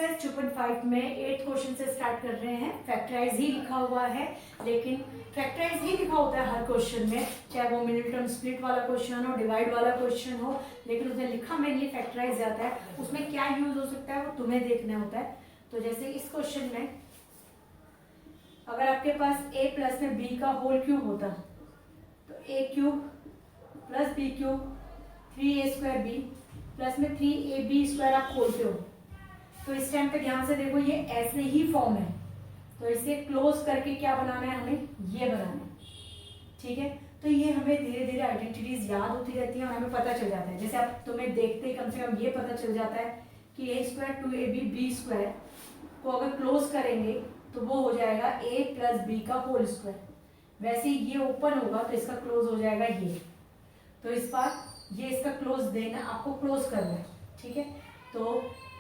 Exercise 2.5 में 8th question से start कर रहे हैं। फैक्टराइज ही लिखा हुआ है, लेकिन फैक्टराइज ही लिखा होता है हर क्वेश्चन में, चाहे वो मिडिल टर्म स्प्लिट वाला क्वेश्चन हो, डिवाइड वाला क्वेश्चन हो, लेकिन उसमें लिखा मेनली फैक्टराइज जाता है। उसमें क्या यूज हो सकता है वो तुम्हें देखना होता है। तो जैसे इस क्वेश्चन में अगर आपके पास a प्लस में b का होल क्यूब होता तो a cube plus b cube 3a² b plus में 3ab² आप खोलते हो तो इस टाइम पे ध्यान से देखो ये ऐसे ही फॉर्म है, तो इसे क्लोज करके क्या बनाना है, हमें ये बनाना है। ठीक है, तो ये हमें धीरे धीरे आइडेंटिटीज याद होती रहती है और हमें पता चल जाता है। जैसे आप तुम्हें देखते ही कम से कम ये पता चल जाता है कि a² 2ab b² को अगर क्लोज करेंगे तो वो हो जाएगा a प्लस b का होल स्क्वायर। वैसे ही ये ओपन होगा तो इसका क्लोज हो जाएगा ये। तो इस बार ये इसका क्लोज देना, आपको क्लोज करना है। ठीक है, तो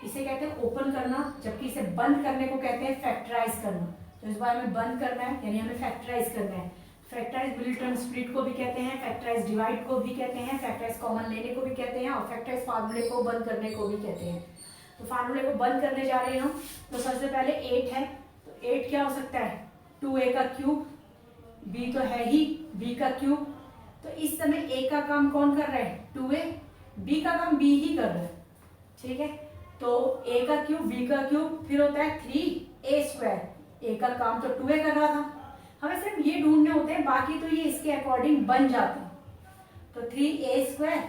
इसे कहते हैं ओपन करना, जबकि इसे बंद करने को कहते हैं फैक्टराइज करना। तो इस बार हमें बंद करना है, यानी हमें फैक्टराइज करना है। फैक्टराइज मिडिल टर्म स्प्लिट को भी कहते हैं, फैक्टराइज डिवाइड को भी कहते हैं, फैक्टराइज कॉमन लेने को भी कहते हैं और फैक्टराइज फार्मूले को बंद करने को भी कहते हैं। तो फार्मूले को बंद करने जा रहे हैं हम। तो सबसे पहले 8 है, तो 8 क्या हो सकता है, 2a का क्यूब, b तो है ही b का क्यूब। तो इस समय a का काम कौन कर रहा है, 2a, b का काम b ही कर रहा है। ठीक है, तो a का क्यूब b का क्यूब फिर होता है 3a²। a का काम तो 2a कर रहा था, हमें सिर्फ ये ढूंढने होते हैं, बाकी तो ये इसके अकॉर्डिंग बन जाते हैं। तो 3a²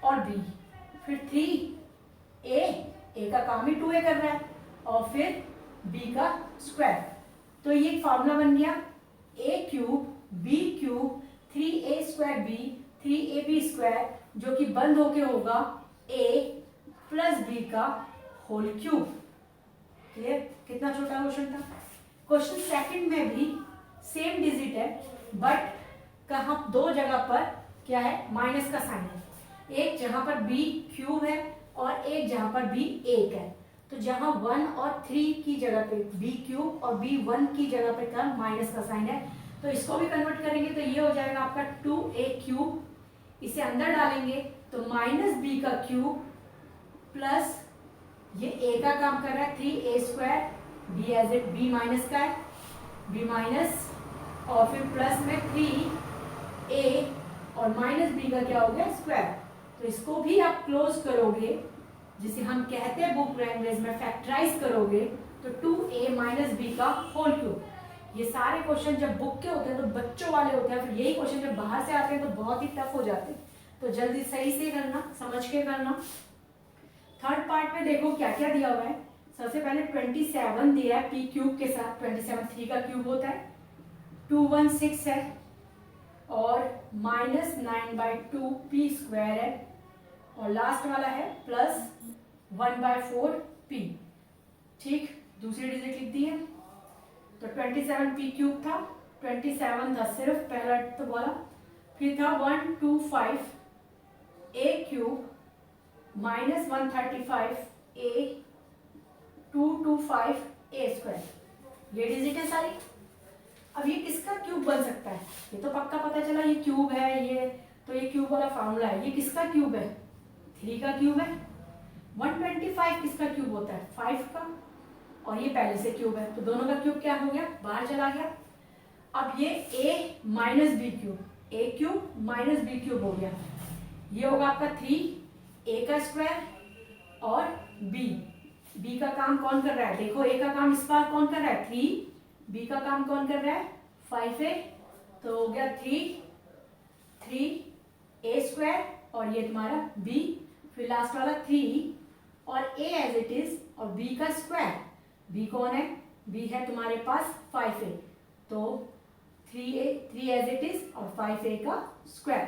और b फिर 3a का काम ही 2a कर रहा है और फिर b का स्क्वायर। तो ये फॉर्मूला बन गया a cube b cube 3a² b 3ab², जो कि बंद होके होगा a प्लस b का होल क्यूब। क्लियर, कितना छोटा क्वेश्चन था। क्वेश्चन सेकंड में भी सेम डिजिट है, बट कहाँ दो जगह पर क्या है, माइनस का साइन है। एक जहां पर b क्यूब है और एक जहां पर b 1 है। तो जहां 1 और 3 की जगह पे b क्यूब और b 1 की जगह पे का माइनस का साइन है, तो इसको भी कन्वर्ट करेंगे तो ये हो जाएगा आपका 2a³। इसे अंदर डालेंगे तो माइनस b का क्यूब प्लस ये a का काम कर रहा है 3a², b as it b minus का है, b माइनस और फिर प्लस में 3a और माइनस b का क्या हो गया, स्क्वायर। तो इसको भी आप क्लोज करोगे, जिसे हम कहते हैं बुक लैंग्वेज में फैक्टराइज करोगे, तो 2a माइनस b का होल क्यूब। ये सारे क्वेश्चन जब बुक के होते हैं तो बच्चों वाले होते हैं, फिर यही क्वेश्चन जब बाहर से आते हैं तो बहुत ही टफ हो जाते हैं। तो जल्दी सही से करना, समझ के करना। थर्ड पार्ट में देखो क्या क्या दिया हुआ है। सबसे पहले 27 दिया है p क्यूब के साथ, 27 3 का क्यूब होता है, 216 है और -9/2 p² है और लास्ट वाला है प्लस 1/4 p। ठीक, दूसरी डिजिट लिख दी है। तो 27 p क्यूब था, 27 था सिर्फ पहला तो बोला, फिर था 125 a क्यूब -135 a 225 a²। ये डिजिट है सारी। अब ये किसका क्यूब बन सकता है, ये तो पक्का पता चला ये क्यूब है, ये तो ये क्यूब वाला फॉर्मूला है। ये किसका क्यूब है, 3 का क्यूब है। 125 किसका क्यूब होता है, 5 का, और ये पहले से क्यूब है, तो दोनों का क्यूब क्या हो गया, बाहर चला गया। अब ये a minus B cube, a cube minus B cube हो गया, ये होगा आपका 3a का स्क्वायर और b का काम कौन कर रहा है, देखो a का काम इस बार कौन कर रहा है, 3, b का काम कौन कर रहा है, 5a। तो हो गया 3a² और ये तुम्हारा b, फिर लास्ट वाला 3 और a एज इट इज और b का स्क्वायर। b कौन है, b है तुम्हारे पास 5a, तो 3 एज इट इज और 5a का स्क्वायर।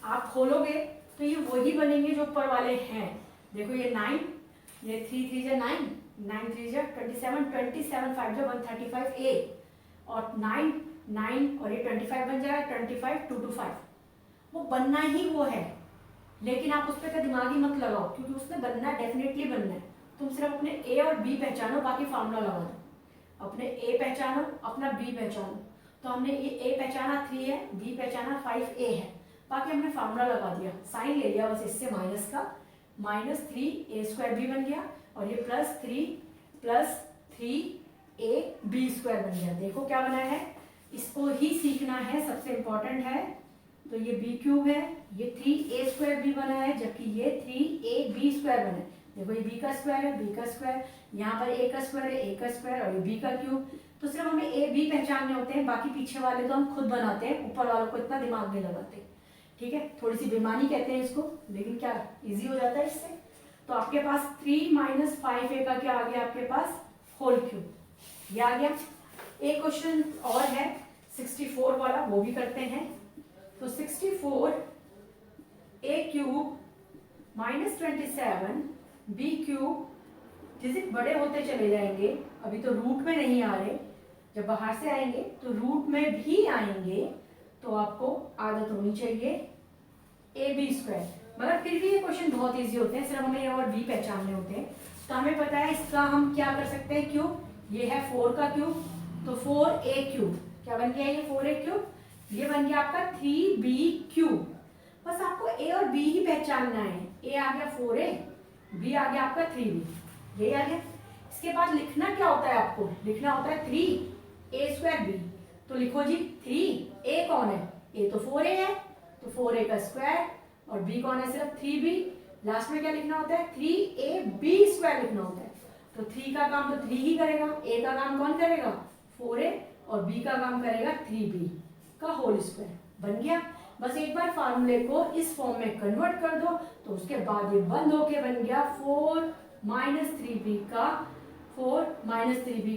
आप खोलोगे तो ये वही बनेंगे जो ऊपर वाले हैं। देखो ये 9, ये 3 3 जा 9, 9 3 जा 27, 27 5 जा 135a और 9 9 और ये 25 बन जाएगा 25 225। वो बनना ही वो है, लेकिन आप उस पर का दिमाग ही मत लगाओ, क्योंकि उसने बनना डेफिनेटली बनना है। तुम सिर्फ अपने a और b पहचानो, बाकी फार्मूला लगा दो। अपने a पहचानो, अपना b पहचानो। तो हमने ये a पहचाना 3 है, b पहचाना 5a है, बाकी हमने फार्मूला लगा दिया, साइन ले लिया बस इससे माइनस का, -3a² b बन गया और ये +3 बन गया। देखो क्या बना है, इसको ही सीखना है, सबसे इंपॉर्टेंट है। तो ये b³ है, ये 3a² बना है, जबकि ये 3ab² बना है। देखो ये b का स्क्वायर है, b का स्क्वायर, यहाँ पर a का स्क्वायर है, a का स्क्वायर, और ये b का क्यूब। तो सिर्फ हमें a b पहचानने होते हैं, बाकी पीछे वाले तो हम खुद बनाते हैं, ऊपर वालों को इतना दिमाग नहीं लगाते। ठीक है, थोड़ी सी बेईमानी कहते हैं इसको, लेकिन क्या इजी हो जाता है इससे। तो आपके पास 3 - 5a का क्या आ गया, आपके पास होल क्यूब, ये आ गया। एक क्वेश्चन और है 64 वाला, वो भी करते हैं। तो 64 a³ -27 b³, जैसे बड़े होते चले जाएंगे, अभी तो रूट में नहीं आ रहे, जब बाहर से आएंगे तो रूट में भी आएंगे, तो आपको आदत होनी चाहिए ab²। मगर फिर भी ये क्वेश्चन बहुत इजी होते हैं, सिर्फ हमें ए और बी पहचानने होते हैं। तो हमें पता है इसका हम क्या कर सकते हैं, क्यूब, ये है 4 का क्यूब, तो 4a³, क्या बन गया ये 4a³, ये बन गया आपका 3b³। बस आपको ए और बी ही पहचानना है, ए आ गया 4a, बी आ गया आपका 3b, यही आ गया। इसके बाद लिखना क्या होता है, आपको लिखना होता है 3a²b। तो लिखो जी 3a कौन है, a तो 4a है, तो 4a का स्क्वायर, और b कौन है, सिर्फ 3b। लास्ट में क्या लिखना होता है, 3ab² लिखना होता है। तो 3 का काम तो 3 ही करेगा, a का काम कौन करेगा, 4a, और b का काम करेगा 3b का होल स्क्वायर। बन गया। बस एक बार फार्मूले को इस फॉर्म में कन्वर्ट कर दो, तो उसके बाद ये बंद होके बन गया 4 - 3b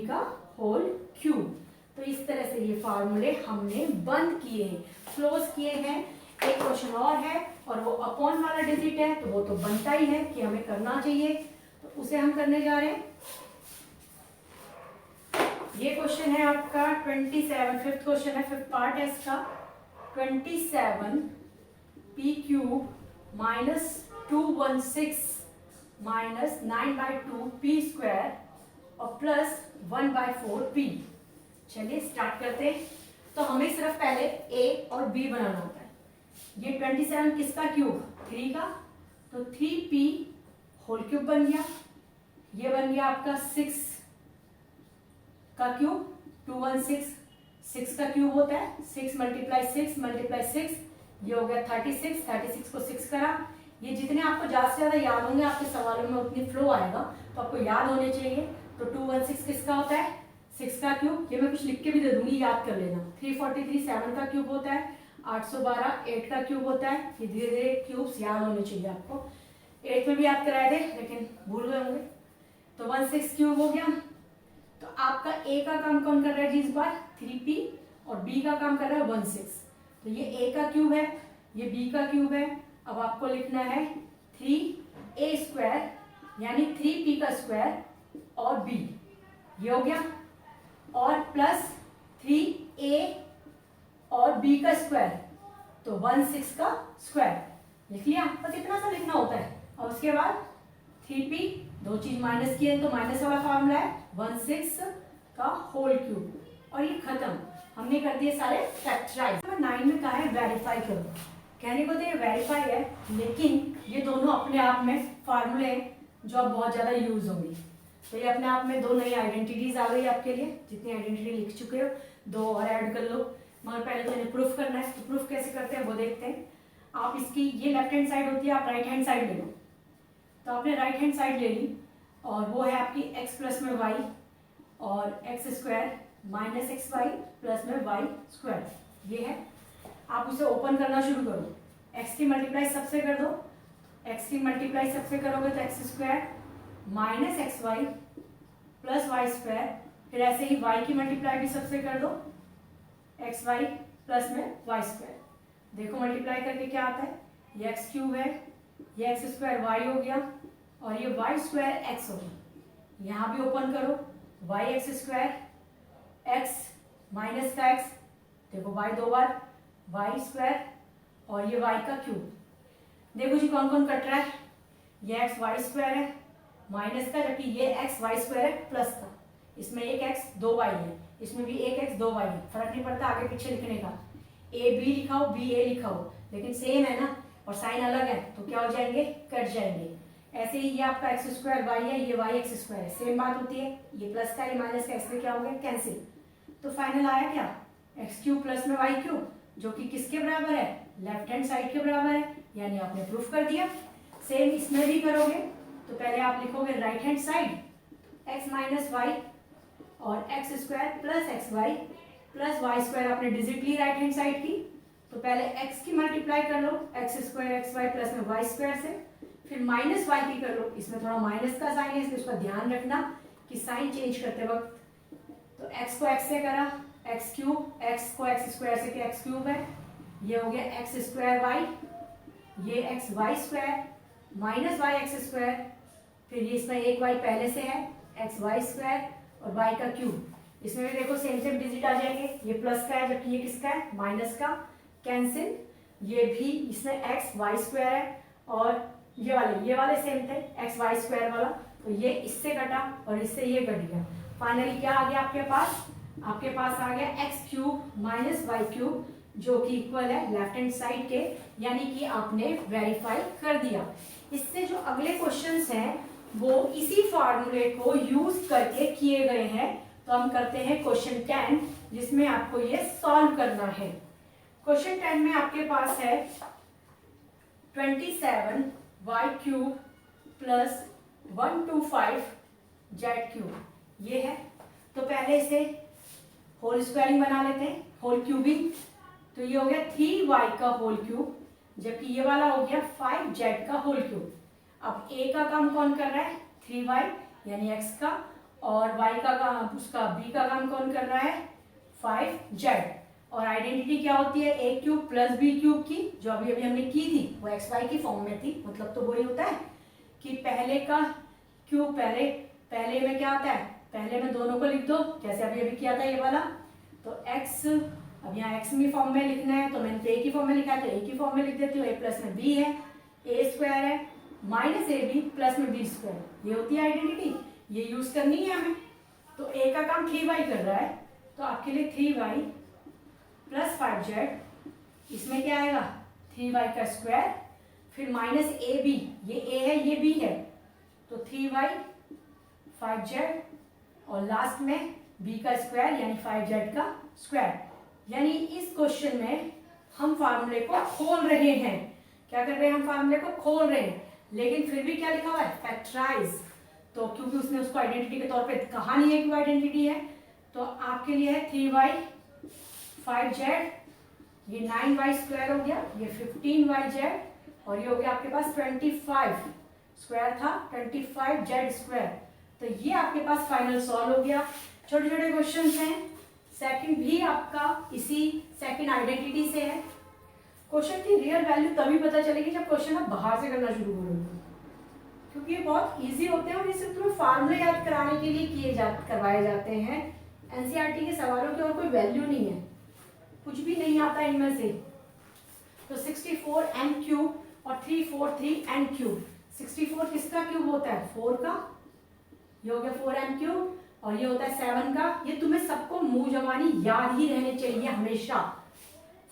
का होल क्यूब। तो इस तरह से ये फार्मूले हमने बंद किए हैं, क्लोज किए हैं। एक क्वेश्चन और है, और वो अपॉन वाला डिजिट है, तो वो तो बनता ही है कि हमें करना चाहिए, तो उसे हम करने जा रहे हैं। ये क्वेश्चन है आपका 27, फिफ्थ क्वेश्चन है, फिफ्थ पार्ट है इसका। 27 p³ -216 -9/2 p² और +1/4 p। चलिए स्टार्ट करते हैं। तो हमें सिर्फ पहले a और b बनाना होता है। ये 27 किसका क्यूब, 3 का, तो 3p होल क्यूब बन गया। ये बन गया आपका 6 का क्यूब, 216, 6 का क्यूब होता है, 6 × 6 ये हो गया 36, 36 को 6 करा। ये जितने आपको ज्यादा से ज्यादा याद होंगे, आपके सवालों में उतनी फ्लो आएगा, तो आपको याद होने चाहिए। तो 216 किसका होता है, 6 का क्यूब, ये मैं कुछ लिख के भी दे दूंगी, याद कर लेना। 343 7 का क्यूब होता है, 812 8 का क्यूब होता है। ये धीरे धीरे क्यूब्स याद होने चाहिए आपको, 8 में भी याद कराए थे लेकिन भूल गए होंगे। तो 16 क्यूब हो गया। तो आपका a का काम कौन कर रहा है जी इस बार, 3p, और b का काम कर रहा है 16। तो ये a का क्यूब है, ये b का क्यूब है। अब आपको लिखना है 3a² यानी 3p का स्क्वायर और b, ये हो गया, और प्लस 3a और b का स्क्वायर, तो 16 का स्क्वायर लिख लिया। बस इतना सा लिखना होता है। और उसके बाद 3p, दो चीज माइनस किए तो माइनस वाला फॉर्मूला है, 16 का होल क्यूब, और ये खत्म। हमने कर दिए सारे फैक्टराइज। नंबर 9 में कहा है वेरीफाई करो। कहने को तो ये वेरीफाई है, लेकिन ये दोनों अपने आप में फार्मूले हैं जो अब बहुत ज्यादा यूज होंगे। तो ये अपने आप में दो नई आइडेंटिटीज आ गई आपके लिए। जितनी आइडेंटिटी लिख चुके हो, दो और ऐड कर लो, मगर पहले तो इन्हें प्रूफ करना है। तो प्रूफ कैसे करते हैं वो देखते हैं। आप इसकी ये लेफ्ट हैंड साइड होती है, आप राइट हैंड साइड ले लो। तो आपने राइट हैंड साइड ले ली, और वो है आपकी x प्लस में y, और x² माइनस xy प्लस में y², ये है। आप उसे ओपन करना शुरू करो, x की मल्टीप्लाई सबसे कर दो, x की मल्टीप्लाई सबसे करोगे तो x² minus xy plus y², फिर ऐसे ही y की मल्टीप्लाई भी सबसे कर दो, xy प्लस में y²। देखो मल्टीप्लाई करके क्या आता है, ये x³ है, ये x² y हो गया, और ये y² x हो गया। यहाँ भी ओपन करो, yx² x माइनस का x, देखो y दो बार, y² और ये y का क्यूब। देखो जी कौन कौन कट रहा है, ये x y² है माइनस का, जबकि ये x y² है प्लस का। इसमें एक x दो y है, इसमें भी एक x दो y है, फर्क नहीं पड़ता आगे पीछे लिखने का। a b लिखाओ, b a लिखाओ, लेकिन सेम है ना, और साइन अलग है तो क्या हो जाएंगे, कट जाएंगे। ऐसे ही ये आपका एक्स स्क्वायर वाई है, ये वाई एक्स स्क्वायर है, सेम बात होती है। ये प्लस का ये माइनस का, इसमें क्या हो गया कैंसिल। तो फाइनल आया क्या, एक्स क्यूब प्लस में वाई क्यूब, जो कि किसके बराबर है, लेफ्ट हैंड साइड के बराबर है, यानी आपने प्रूफ कर दिया। सेम इसमें भी करोगे, तो पहले आप लिखोगे right hand side x minus y और x square plus x y plus Y square, आपने डिजिट ली राइट हैंड साइड की, तो पहले x की मल्टीप्लाई कर लो x square x y plus में वाई स्क्वायर से, फिर माइनस वाई की कर लो, इसमें थोड़ा माइनस का साइन है इसलिए उसका ध्यान रखना कि साइन चेंज करते वक्त। तो x को x से करा एक्स क्यूब, x को एक्स स्क्वायर से किया एक्स क्यूब है, ये हो गया एक्स स्क्वायर वाई, ये X Y square minus Y X square, फिर ये इसमें एक वाई पहले से है एक्स वाई स्क्वायर और वाई का क्यूब, इसमें भी देखो सेम सेम डिजिट आ जाएंगे, ये प्लस का है जबकि ये किसका है माइनस का, कैंसिल। ये भी इसमें एक्स वाई स्क्वायर है और ये वाले सेम थे एक्स वाई स्क्वायर वाला, तो ये इससे कटा और इससे ये कट गया। फाइनली क्या आ गया आपके पास, आपके पास आ गया X cube minus Y cube, जो कि इक्वल है लेफ्ट हैंड साइड के, यानी कि आपने वेरीफाई कर दिया। इससे जो अगले क्वेश्चंस हैं वो इसी फॉर्मूले को यूज करके किए गए हैं। तो हम करते हैं क्वेश्चन 10, जिसमें आपको ये सॉल्व करना है। क्वेश्चन 10 में आपके पास है 27 Y cube plus 125 Z cube, ये है। तो पहले इसे होल स्क्वायरिंग बना लेते हैं, होल क्यूबिंग। तो ये हो गया 3y का होल क्यूब, जबकि ये वाला हो गया 5z का होल क्यूब। अब a का काम कौन कर रहा है, 3y यानी x का, और y का काम उसका b का काम कौन कर रहा है, 5z। और आइडेंटिटी क्या होती है, a cube plus b cube की, जो अभी अभी हमने की थी वो xy की फॉर्म में थी। मतलब तो वही होता है कि पहले का क्यूब पहले में क्या होता है, पहले में दोनों को लिख दो, जैसे अभी अभी किया था ये वाला। तो x, अब यहाँ x की फॉर्म में लिखना है तो मैंने तो a की फॉर्म में लिखा है, तो a की फॉर्म में लिख देती हूँ, a प्लस में b है, a स्क्वायर है माइनस ए बी प्लस में b स्क्वायर, ये होती है आइडेंटिटी, ये यूज करनी है हमें। तो a का काम 3y कर रहा है, तो आपके लिए 3y प्लस 5z, इसमें क्या आएगा 3y का स्क्वायर, फिर माइनस ए बी, ये a है ये b है, तो 3y 5z और लास्ट में b का स्क्वायर यानी 5z का स्क्वायर। यानी इस क्वेश्चन में हम फार्मूले को खोल रहे हैं, क्या कर रहे हैं, हम फार्मूले को खोल रहे हैं, लेकिन फिर भी क्या लिखा हुआ है, फैक्टराइज। तो क्योंकि उसने उसको आइडेंटिटी के तौर पे कहा नहीं है कि वो आइडेंटिटी है, तो आपके लिए है 3y 5z, ये 9y स्क्वायर हो गया, ये 15yz, और ये हो गया आपके पास 25 स्क्वायर था 25z स्क्वायर। तो ये आपके पास फाइनल सॉल्व हो गया। छोटे छोटे क्वेश्चन हैं। सेकंड भी आपका इसी सेकंड आइडेंटिटी से है। क्वेश्चन की रियल वैल्यू तभी पता चलेगी जब क्वेश्चन आप बाहर से करना शुरू करोगे, क्योंकि ये बहुत इजी होते हैं और ये सिर्फ तुम्हें फार्मूले याद कराने के लिए करवाए जाते हैं। एनसीईआरटी के सवालों की और कोई वैल्यू नहीं है, कुछ भी नहीं आता इनमें से। तो 64 n क्यूब और 343 n क्यूब, 64 किसका क्यूब होता है, 4 का, ये हो गया 4n क्यूब, और ये होता है 7 का। ये तुम्हें सबको मुंह जबानी याद ही रहने चाहिए हमेशा,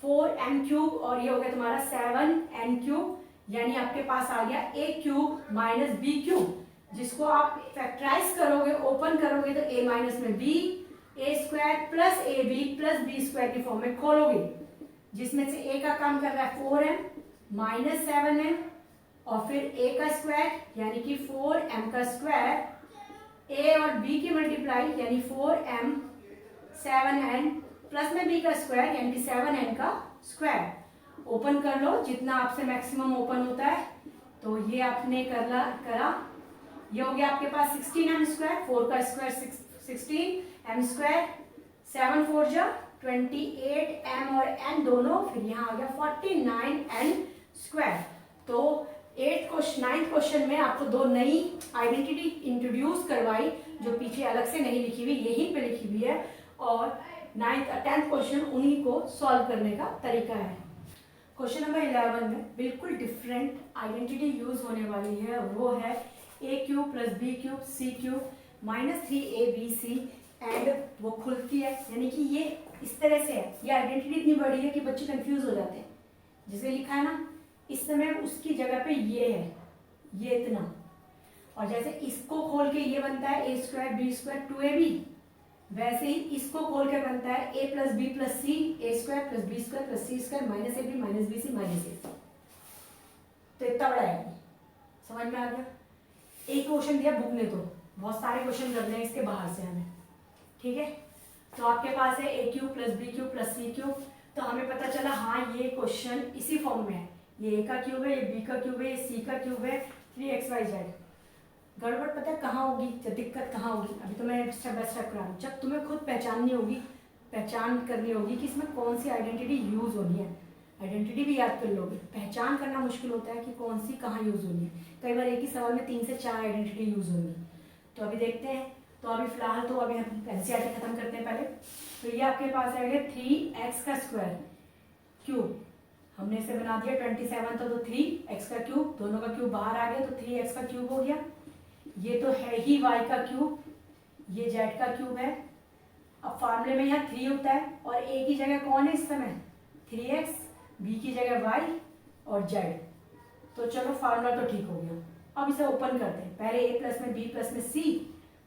4n क्यूब और ये हो गया तुम्हारा 7n क्यूब, यानी आपके पास आ गया a cube minus b cube, जिसको आप फैक्टराइज करोगे, ओपन करोगे तो a माइनस में b, a square plus A B plus B square की फॉर्म में खोलोगे, जिसमें से a का काम कर रहा है 4m माइनस 7m, और फिर a का स्क्वायर यानी कि 4m का स्क्वायर, a और b की मल्टीप्लाई यानी 4m 7n प्लस में b का स्क्वायर यानी कि 7n का स्क्वायर। ओपन कर लो जितना आपसे मैक्सिमम ओपन होता है। तो ये आपने करा, ये हो गया आपके पास 16m स्क्वायर, 4 का स्क्वायर 16 m स्क्वायर, 7 4 जा 28 m और n दोनों, फिर यहाँ आ गया 49n स्क्वायर। तो 9th क्वेश्चन में आपको दो नई आइडेंटिटी इंट्रोड्यूस करवाई जो पीछे अलग से नहीं लिखी हुई, यहीं पे लिखी हुई है, और 10th क्वेश्चन उन्हीं को सॉल्व करने का तरीका है। क्वेश्चन नंबर 11 में बिल्कुल डिफरेंट आइडेंटिटी यूज होने वाली है, वो है a cube plus b cube c cube minus 3abc, and वो खुलती है, यानी कि ये इस तरह से है। ये आइडेंटिटी इतनी बड़ी है कि बच्चे कंफ्यूज हो जाते हैं। जिसे लिखा है ना, इस समय उसकी जगह पे ये है, ये इतना, और जैसे इसको खोल के ये बनता है ए स्क्वायर बी स्क्वायर 2ab, वैसे ही इसको खोल के बनता है a plus b plus c a square plus B square plus c square minus a b minus b c minus a. तो इतना बड़ा है, समझ में आ गया। एक क्वेश्चन दिया बुक ने, तो बहुत सारे क्वेश्चन करने हैं इसके बाहर से हमें, ठीक है। तो आपके पास है a cube plus b cube plus c cube, तो हमें पता चला हाँ ये क्वेश्चन इसी फॉर्म में है, ये ए का क्यूब है, ये बी का क्यूब है, ये सी का क्यूब है, 3xyz। गड़बड़ पता है कहाँ होगी, जब दिक्कत कहाँ होगी, अभी तो मैं स्टेप बाय स्टेप करा रहा हूँ। जब तुम्हें खुद पहचान करनी होगी कि इसमें कौन सी आइडेंटिटी यूज होनी है। आइडेंटिटी भी याद कर लोगे, पहचान करना मुश्किल होता है कि कौन सी कहाँ यूज होनी है। कई बार एक ही सवाल में 3 से 4 आइडेंटिटी यूज होगी। तो अभी देखते हैं। तो अभी फिलहाल तो अभी हम एनसीईआरटी खत्म करते हैं पहले। तो ये आपके पास आ गया 3x का स्क्वायर क्यूब, हमने इसे बना दिया 27, तो 3x का क्यूब, दोनों का क्यूब बाहर आ गया तो 3x का क्यूब हो गया। ये तो है ही y का क्यूब, ये z का क्यूब है। अब फार्मूले में यहाँ 3 होता है और a की जगह कौन है इस समय 3x, b की जगह y और z। तो चलो फार्मूला तो ठीक हो गया। अब इसे ओपन करते हैं, पहले a प्लस में b प्लस में c,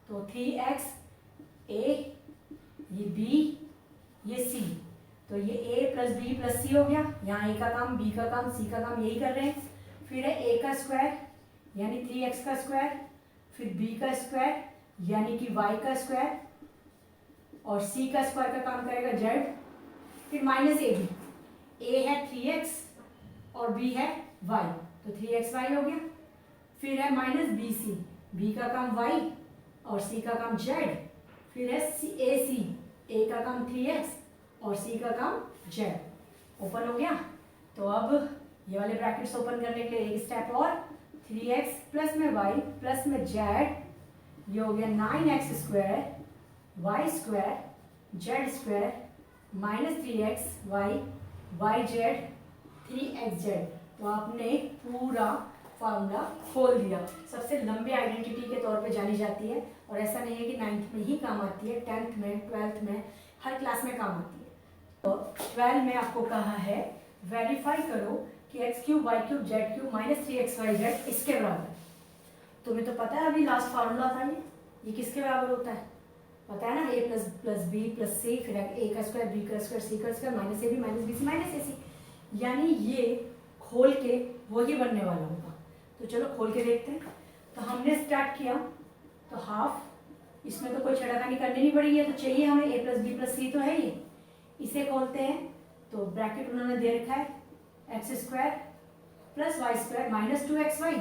तो 3x a, ये b, ये c, तो ये a प्लस बी प्लस सी हो गया। यहाँ a का काम, b का काम, c का काम यही कर रहे हैं। फिर है a का स्क्वायर यानी 3x का स्क्वायर, फिर b का स्क्वायर यानी कि y का स्क्वायर, और c का स्क्वायर का काम करेगा z, फिर माइनस ए बी, a है 3x और b है y, तो 3xy हो गया। फिर है माइनस बी सी, b का काम y और c का काम z, फिर है ए सी, a का काम 3x और c का काम z। ओपन हो गया। तो अब ये वाले ब्रैकेट्स ओपन करने के लिए एक स्टेप और, 3x प्लस में y प्लस में z, ये हो गया 9x square y square z square minus 3x y z 3xz। तो आपने पूरा फार्मूला खोल दिया। सबसे लंबी आइडेंटिटी के तौर पे जानी जाती है, और ऐसा नहीं है कि 9th में ही काम आती है, 10th में 12th में हर क्लास में काम आती है। तो 12 में आपको कहा है वेरीफाई करो कि x cube y cube z cube minus 3xyz इसके बराबर है। तुम्हें तो पता है अभी लास्ट फार्मूला था ये किसके बराबर होता है, पता है ना, a plus b plus c, फिर a का स्क्वायर b का स्क्वायर c का square minus a b minus b c minus a c, यानी ये खोल के वही बनने वाला होगा। तो चलो खोल के देखते हैं। तो हमने स्टार्ट किया, तो हाफ, इसमें तो कोई छेड़खानी करनी नहीं पड़ेगी, तो चाहिए हमें a प्लस बी प्लस सी, तो है ये। इसे खोलते हैं तो ब्रैकेट उन्होंने दे रखा है X square plus Y square minus 2xy।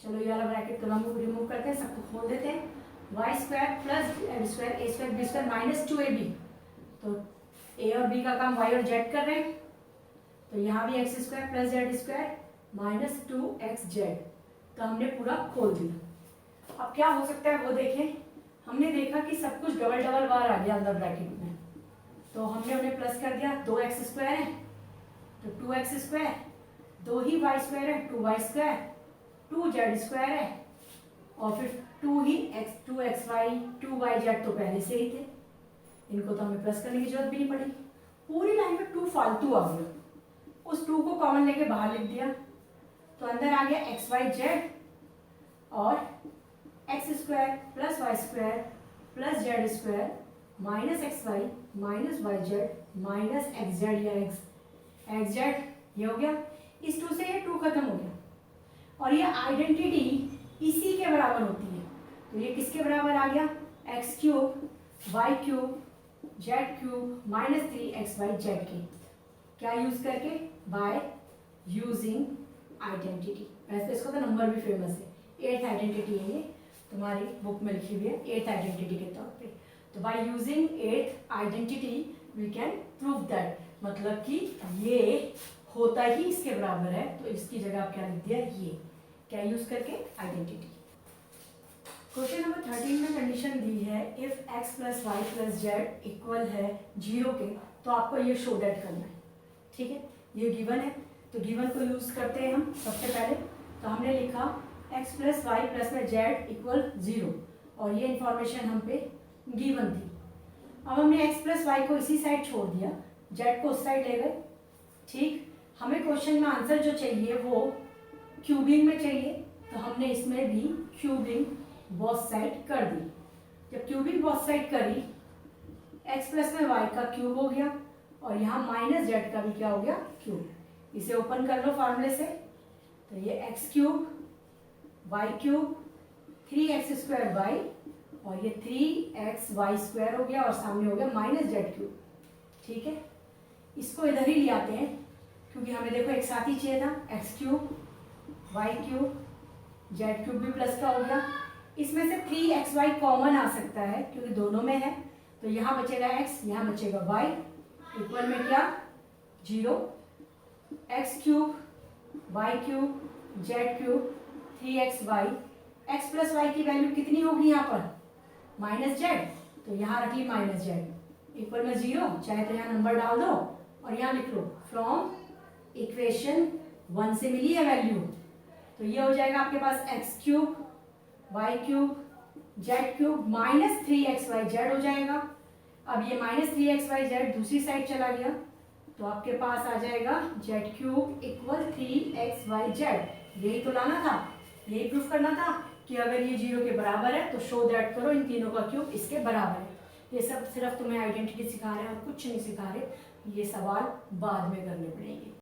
चलो ये वाला ब्रैकेट तो हम रिमूव करते हैं, सबको खोल देते हैं। Y square plus Z square a square b square minus 2ab, तो a और b का काम y और z कर रहे हैं, तो यहाँ भी x square plus Z square minus 2xz। तो हमने पूरा खोल दिया। अब क्या हो सकता है वो देखें। हमने देखा कि सब कुछ डबल डबल बार आ गया अंदर ब्रैकेट में, तो हमने उन्हें प्लस कर दिया। 2x स्क्वायर है तो 2x स्क्वायर, 2 ही y स्क्वायर है 2y स्क्वायर, 2z स्क्वायर है, और फिर 2 ही x 2xy 2yz तो पहले से ही थे, इनको तो हमें प्लस करने की जरूरत भी नहीं पड़ी। पूरी लाइन में 2 फालतू आ गया, उस 2 को कॉमन लेके बाहर लिख दिया, तो अंदर आ गया xyz और x square plus Y square plus Z square minus xy minus yz minus xz या xz, ये हो गया। इस 2 से ये 2 खत्म हो गया, और ये आइडेंटिटी इसी के बराबर होती है। तो ये किसके बराबर आ गया, x cube y cube z cube minus 3xyz के, क्या यूज करके, बाय यूजिंग आइडेंटिटी। वैसे इसको तो नंबर भी फेमस है, 8th आइडेंटिटी है ये, तुम्हारी बुक में लिखी हुई है 8th आइडेंटिटी के तौर पे। तो by using 8th identity we can prove that, मतलब कि ये होता ही इसके बराबर है, तो इसकी जगह आप क्या लिख दिया, ये क्या यूज करके, आइडेंटिटी। क्वेश्चन नंबर 13 में कंडीशन दी है if x plus Y plus Z equal है 0 के, तो आपको ये शो दैट करना है, ठीक है। ये गिवन है, तो गिवन को यूज करते हैं हम सबसे पहले। तो हमने लिखा x प्लस वाई प्लस में जेड इक्वल 0, और ये इंफॉर्मेशन हम पे गिवन थी। अब हमने x प्लस वाई को इसी साइड छोड़ दिया, z को उस साइड ले गए, ठीक। हमें क्वेश्चन में आंसर जो चाहिए वो क्यूबिंग में चाहिए, तो हमने इसमें भी क्यूबिंग बोथ साइड कर दी। जब क्यूबिंग बोथ साइड करी, x प्लस में y का क्यूब हो गया और यहाँ माइनस जेड का भी क्या हो गया, क्यूब। इसे ओपन कर लो फार्मूले से, तो ये x cube y cube 3x square y और ये 3xy स्क्वायर हो गया और सामने हो गया माइनस जेड क्यूब। ठीक है, इसको इधर ही ले आते हैं क्योंकि हमें देखो एक साथ ही चाहिए था, x cube y cube Z cube भी प्लस का हो गया। इसमें से 3xy कॉमन आ सकता है क्योंकि दोनों में है, तो यहाँ बचेगा x, यहाँ बचेगा y, इक्वल में क्या 0, x cube y cube Z cube 3xy, x plus Y की वैल्यू कितनी होगी यहाँ पर, माइनस जेड, तो यहाँ रख ली माइनस जेड, इक्वल में 0, चाहे तो यहाँ नंबर डाल दो और यहाँ लिख लो फ्रॉम इक्वेशन 1 से मिली है वैल्यू, तो ये हो जाएगा आपके पास x cube y cube Z cube minus 3xy Z हो जाएगा। अब ये माइनस 3xy जेड दूसरी साइड चला गया, तो आपके पास आ जाएगा Z cube equal 3xy Z. यही तो लाना था, यही प्रूफ करना था कि अगर ये 0 के बराबर है तो शो दैट करो इन तीनों का क्यूब इसके बराबर है। ये सब सिर्फ तुम्हें आइडेंटिटी सिखा रहे हैं और कुछ नहीं सिखा रहे, ये सवाल बाद में करने पड़ेंगे।